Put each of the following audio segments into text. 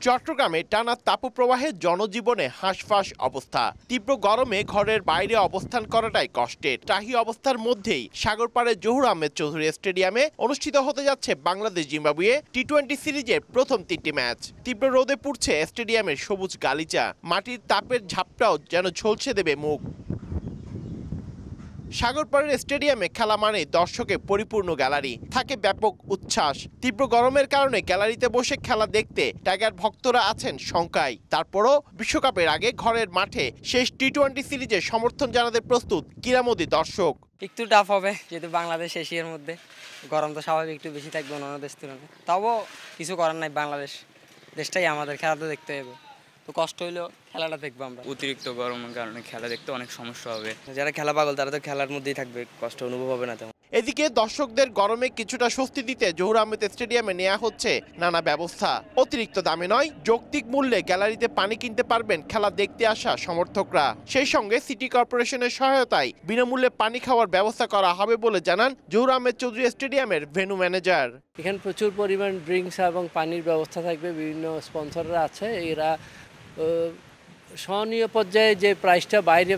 চট্টগ্রামে টানা তাপপ্রবাহে জনজীবনে হাঁসফাঁস অবস্থা। তীব্র গরমে ঘরের বাইরে অবস্থান করাটাই কষ্টের। টাহি অবস্থার মধ্যেই সাগরপাড়ে জহুর আহমেদ চৌধুরী স্টেডিয়ামে অনুষ্ঠিত হতে যাচ্ছে বাংলাদেশ জিম্বাবুয়ে টি-20 সিরিজের প্রথম 3টি ম্যাচ। তীব্র রোদে পুড়ছে স্টেডিয়ামের সবুজ গালিচা, মাটির তাপের ঝাপটাও যেন ঝলসে দেবে মুখ। সাগরপাড়ের স্টেডিয়ামে খেলা মানে দর্শকে পরিপূর্ণ গ্যালারি, থাকে ব্যাপক উচ্ছ্বাস। তীব্র গরমের কারণে গ্যালারিতে বসে খেলা দেখতে টাইগার ভক্তরা আছেন শঙ্কায়। তারপরও বিশ্বকাপের আগে ঘরের মাঠে শেষ টি-20 সিরিজে সমর্থন জানাতে প্রস্তুত কিরামতি দর্শক। একটু টাফ হবে যেহেতু বাংলাদেশ এশিয়ার মধ্যে, গরম তো স্বাভাবিক একটু বেশি থাকবে অন্য দেশ তুলনায়। তবুও কিছু করার নাই, বাংলাদেশ দেশটাই আমাদের, খেলা তো দেখতে হবে। তো কষ্ট হইলেও খেলাটা দেখবো আমরা। অতিরিক্ত গরমের কারণে খেলা দেখতে অনেক সমস্যা হবে। যারা খেলা পাগল তারা তো খেলার মধ্যেই থাকবে, কষ্ট অনুভব হবে না তেমন। এদিকে দর্শকদের গরমে কিছুটা স্বস্তি দিতে জহুর আহমেদ স্টেডিয়ামে নেওয়া হচ্ছে নানা ব্যবস্থা। অতিরিক্ত দামে নয়, যৌক্তিক মূল্যে গ্যালারিতে পানি কিনতে পারবেন খেলা দেখতে আসা সমর্থকরা। সেই সঙ্গে সিটি কর্পোরেশনের সহায়তায় বিনামূল্যে পানি খাওয়ার ব্যবস্থা করা হবে বলে জানান জহুর আহমেদ চৌধুরী স্টেডিয়ামের ভেন্যু ম্যানেজার। এখানে প্রচুর পরিমাণ ড্রিঙ্কস এবং পানির ব্যবস্থা থাকবে। বিভিন্ন স্পন্সররা আছে, এরা সহনীয় পর্যায়ে যে প্রাইসটা বাইরে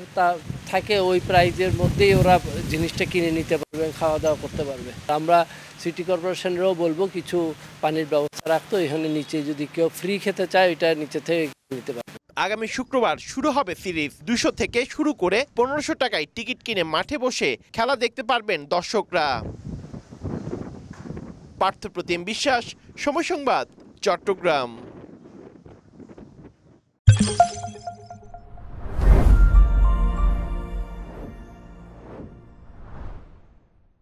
থাকে ওই প্রাইজের মধ্যেই ওরা জিনিসটা কিনে নিতে পারবে, খাওয়া দাওয়া করতে পারবে। আমরা সিটি কর্পোরেশনেরও বলবো কিছু পানির ব্যবস্থা রাখতো, এখানে নিচে যদি কেউ ফ্রি খেতে চায় ওইটা নিচে থেকে নিতে পারবে। আগামী শুক্রবার শুরু হবে সিরিজ। 200 থেকে শুরু করে 1500 টাকায় টিকিট কিনে মাঠে বসে খেলা দেখতে পারবেন দর্শকরা। পার্থপ্রতিম বিশ্বাস, সময় সংবাদ, চট্টগ্রাম।